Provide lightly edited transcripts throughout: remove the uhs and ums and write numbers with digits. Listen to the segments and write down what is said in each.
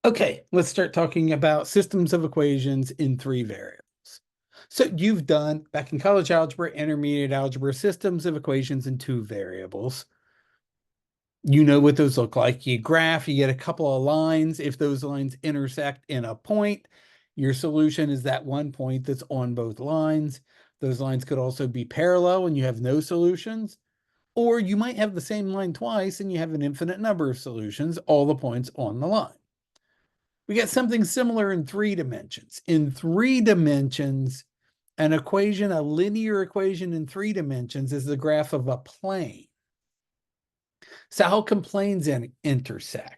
Okay, let's start talking about systems of equations in three variables. So you've done, back in college algebra, intermediate algebra, systems of equations in two variables. You know what those look like. You graph, you get a couple of lines. If those lines intersect in a point, your solution is that one point that's on both lines. Those lines could also be parallel and you have no solutions. Or you might have the same line twice and you have an infinite number of solutions, all the points on the line. We get something similar in 3 dimensions. In 3 dimensions, an equation, a linear equation in 3 dimensions is the graph of a plane. So how can planes intersect?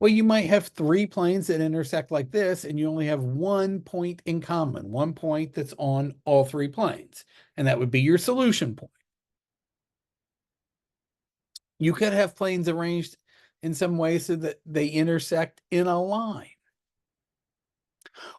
Well, you might have 3 planes that intersect like this, and you only have one point in common, one point that's on all 3 planes, and that would be your solution point. You could have planes arranged in some way so that they intersect in a line.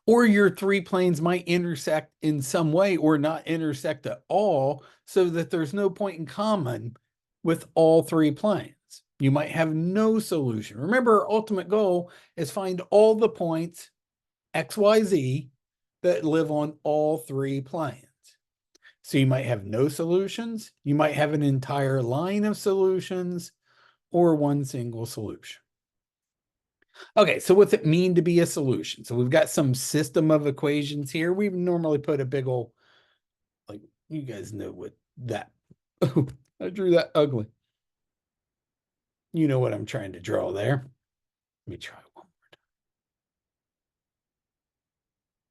Or your 3 planes might intersect in some way or not intersect at all, so that there's no point in common with all 3 planes. You might have no solution. Remember, our ultimate goal is find all the points, X, Y, Z, that live on all 3 planes. So you might have no solutions, you might have an entire line of solutions, or one single solution. Okay, so what's it mean to be a solution? So we've got some system of equations here. We normally put a big old, like, you guys know what that, oh, I drew that ugly. You know what I'm trying to draw there. Let me try one more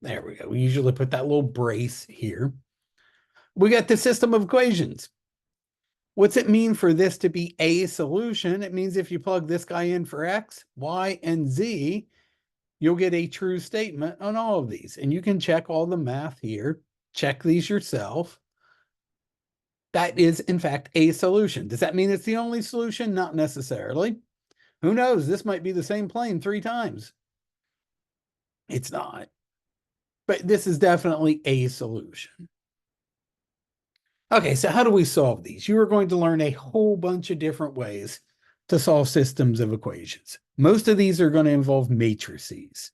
time. There we go. We usually put that little brace here. We got the system of equations. What's it mean for this to be a solution? It means if you plug this guy in for X, Y, and Z, you'll get a true statement on all of these. And you can check all the math here, check these yourself. That is, in fact, a solution. Does that mean it's the only solution? Not necessarily. Who knows? This might be the same plane 3 times. It's not. But this is definitely a solution. Okay, so how do we solve these? You are going to learn a whole bunch of different ways to solve systems of equations. Most of these are going to involve matrices.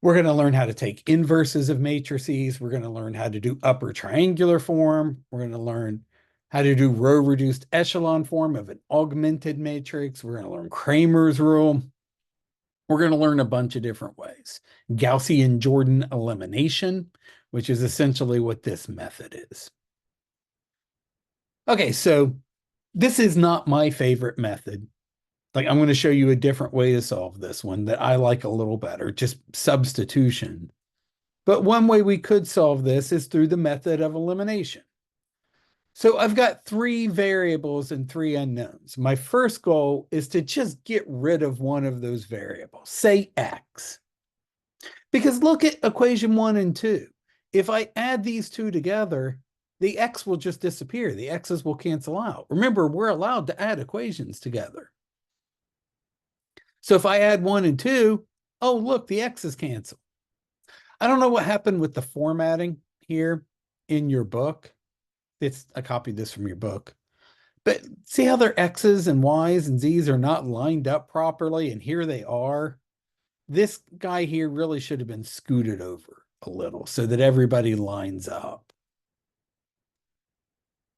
We're going to learn how to take inverses of matrices. We're going to learn how to do upper triangular form. We're going to learn how to do row reduced echelon form of an augmented matrix. We're going to learn Cramer's rule. We're going to learn a bunch of different ways. Gaussian-Jordan elimination, which is essentially what this method is. Okay, so this is not my favorite method. Like, I'm going to show you a different way to solve this one that I like a little better, just substitution. But one way we could solve this is through the method of elimination. So I've got 3 variables and 3 unknowns. My first goal is to just get rid of one of those variables, say X. Because look at equation 1 and 2. If I add these two together, the X will just disappear. The X's will cancel out. Remember, we're allowed to add equations together. So if I add 1 and 2, oh, look, the X's cancel. I don't know what happened with the formatting here in your book. I copied this from your book. But see how their X's and Y's and Z's are not lined up properly, and here they are. This guy here really should have been scooted over a little so that everybody lines up.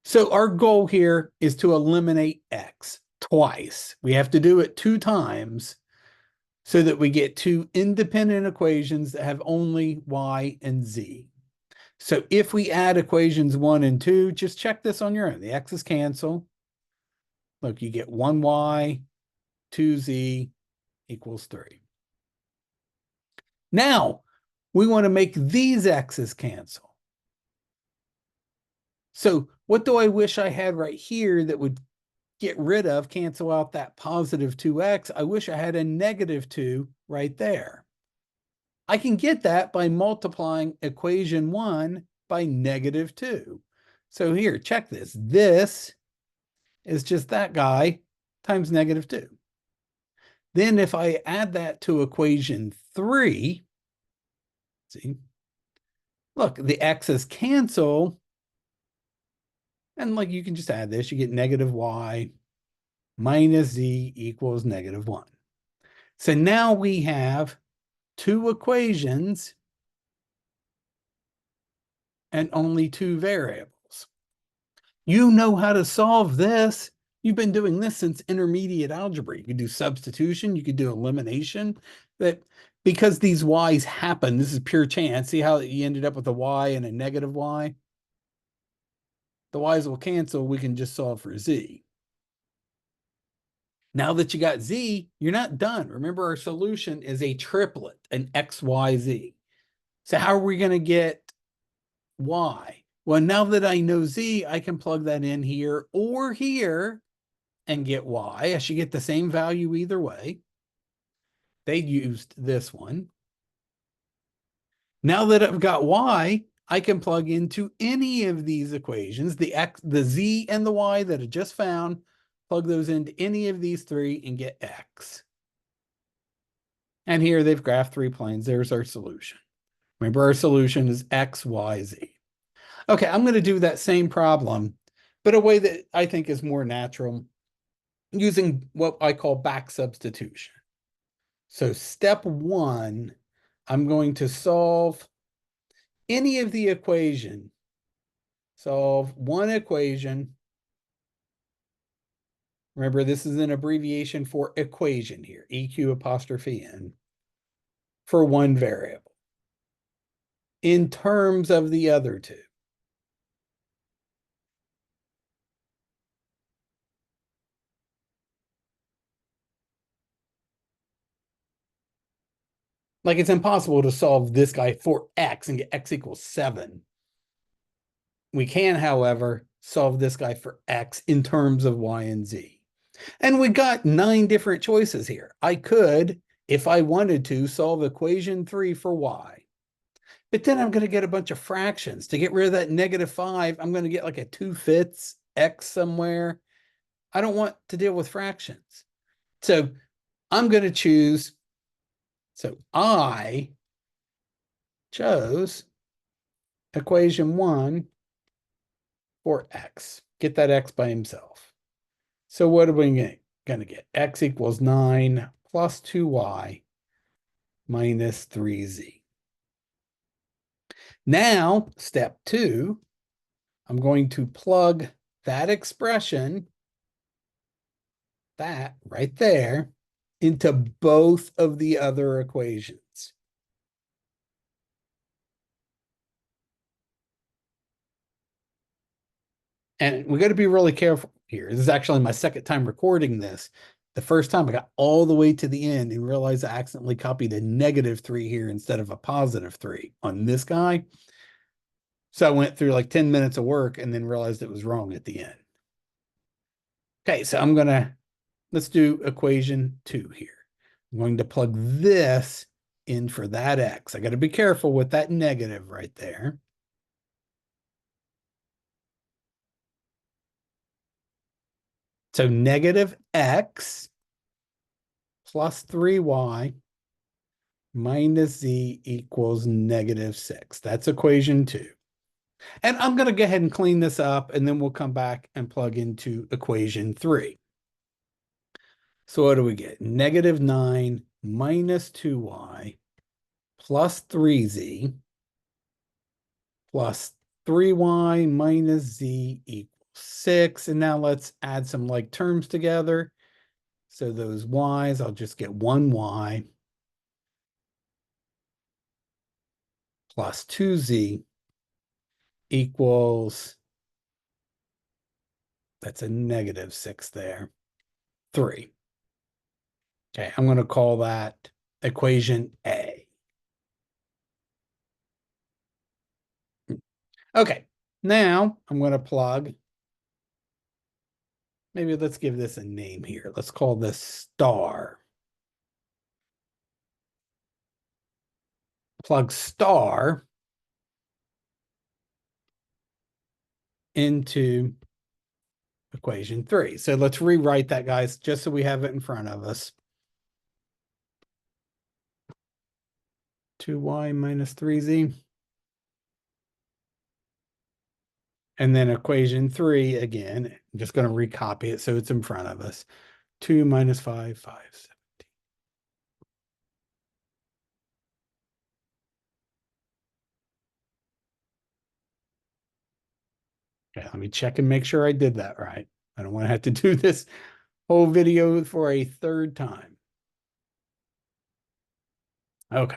So our goal here is to eliminate X twice. We have to do it 2 times so that we get 2 independent equations that have only Y and Z. So if we add equations 1 and 2, just check this on your own. The X's cancel. Look, you get 1Y, 2Z equals 3. Now, we want to make these X's cancel. So what do I wish I had right here that would get rid of, cancel out that positive 2X? I wish I had a negative 2 right there. I can get that by multiplying equation 1 by negative 2. So here, check this. This is just that guy times negative 2. Then if I add that to equation 3, see, look, the X's cancel. And like, you can just add this. You get negative Y minus Z equals negative 1. So now we have two equations and only two variables. You know how to solve this. You've been doing this since intermediate algebra. You could do substitution, you could do elimination. That because these y's happen, this is pure chance. See how you ended up with a y and a negative y? The y's will cancel. We can just solve for z. Now that you got z, you're not done. Remember, our solution is a triplet, an x, y, z. So how are we going to get y? Well, now that I know z, I can plug that in here or here and get y. I should get the same value either way. They used this one. Now that I've got y, I can plug into any of these equations, the x, the z, and the y that I just found, plug those into any of these three and get x. And here they've graphed three planes. There's our solution. Remember, our solution is x, y, z. Okay, I'm going to do that same problem, but a way that I think is more natural, using what I call back substitution. So step one, I'm going to solve any of the equation. Solve one equation. Remember, this is an abbreviation for equation here, EQ apostrophe N, for one variable in terms of the other two. Like it's impossible to solve this guy for x and get x equals 7. We can, however, solve this guy for x in terms of y and z. And we got 9 different choices here. I could, if I wanted to, solve equation 3 for y. But then I'm going to get a bunch of fractions. To get rid of that -5, I'm going to get like a 2/5 x somewhere. I don't want to deal with fractions. So I'm going to choose. So I chose equation 1 for x. Get that x by himself. So what are we going to get? X equals 9 plus 2y minus 3z. Now, step 2, I'm going to plug that expression, that right there, into both of the other equations. And we got to be really careful here. This is actually my second time recording this. The first time I got all the way to the end and realized I accidentally copied a -3 here instead of a +3 on this guy. So I went through like 10 minutes of work and then realized it was wrong at the end. Okay, so let's do equation 2 here. I'm going to plug this in for that x. I got to be careful with that negative right there. So -x plus 3y minus z equals -6. That's equation 2. And I'm going to go ahead and clean this up, and then we'll come back and plug into equation 3. So what do we get? -9 minus 2y plus 3z plus 3y minus z equals 6. And now let's add some like terms together. So those y's, I'll just get 1y plus 2z equals, that's a -6 there, 3. Okay, I'm going to call that equation A. Okay, now I'm going to plug, maybe let's give this a name here. Let's call this star. Plug star into equation 3. So let's rewrite that, guys, just so we have it in front of us. 2y minus 3z. And then equation 3 again. I'm just going to recopy it so it's in front of us. 2 minus 5, 5, 17. Okay, let me check and make sure I did that right. I don't want to have to do this whole video for a third time. Okay.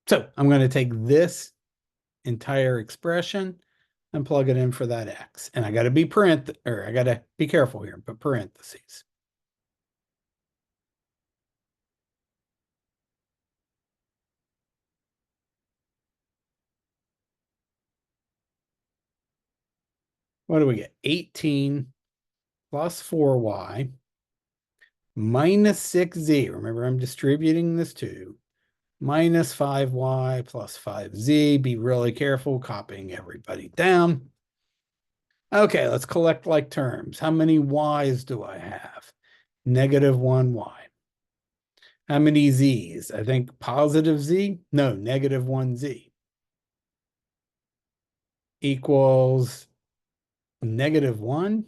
So I'm going to take this entire expression and plug it in for that x. And I got to be I got to be careful here, but parentheses. What do we get? 18 plus 4y minus 6z. Remember, I'm distributing this too. Minus 5y plus 5z. Be really careful copying everybody down. Okay, let's collect like terms. How many y's do I have? Negative 1y. How many z's? I think positive z? No, negative 1z. Equals negative 1.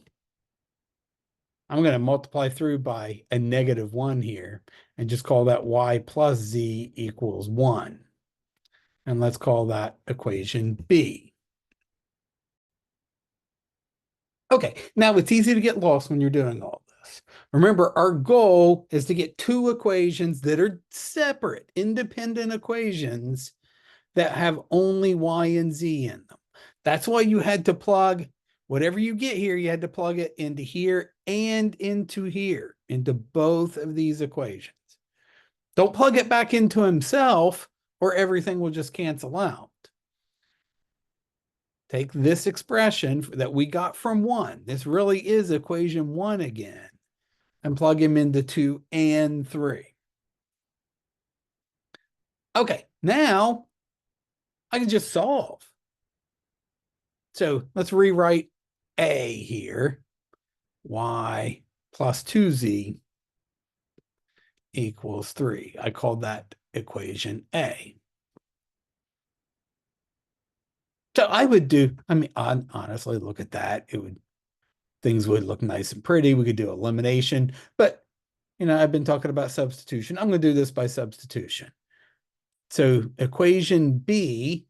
I'm going to multiply through by a negative 1 here and just call that y plus z equals 1. And let's call that equation B. Okay, now it's easy to get lost when you're doing all this. Remember, our goal is to get two equations that are separate, independent equations that have only y and z in them. That's why you had to plug whatever you get here, you had to plug it into here and into here, into both of these equations. Don't plug it back into himself or everything will just cancel out. Take this expression that we got from 1. This really is equation 1 again. And plug him into 2 and 3. Okay, now I can just solve. So let's rewrite A here. Y plus 2z equals 3. I called that equation A. So I would do, I mean, honestly, look at that. Things would look nice and pretty. We could do elimination, but I've been talking about substitution. I'm going to do this by substitution. So equation B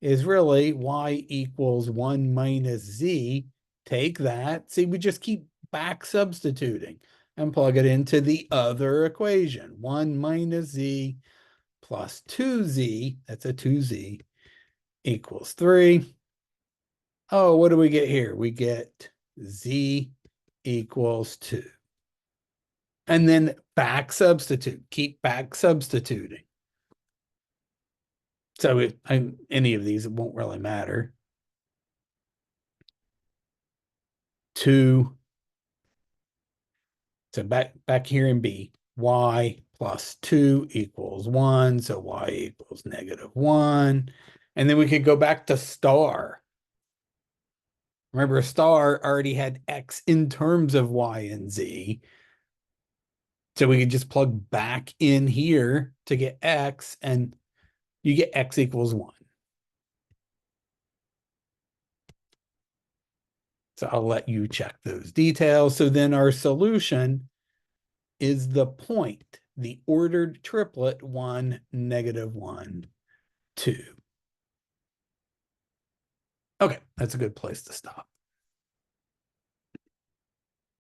is really y equals 1 minus z. Take that. See, we just keep back substituting and plug it into the other equation. 1 minus z plus 2z, that's a 2z, equals 3. Oh, what do we get here? We get z equals 2. And then back substitute. Keep back substituting. So any of these, it won't really matter. 2. So back here in B, y plus 2 equals 1. So y equals negative 1. And then we could go back to star. Remember, star already had x in terms of y and z. So we could just plug back in here to get x, and you get x equals 1. So I'll let you check those details. So then our solution is the point, the ordered triplet 1, negative 1, 2. Okay, that's a good place to stop.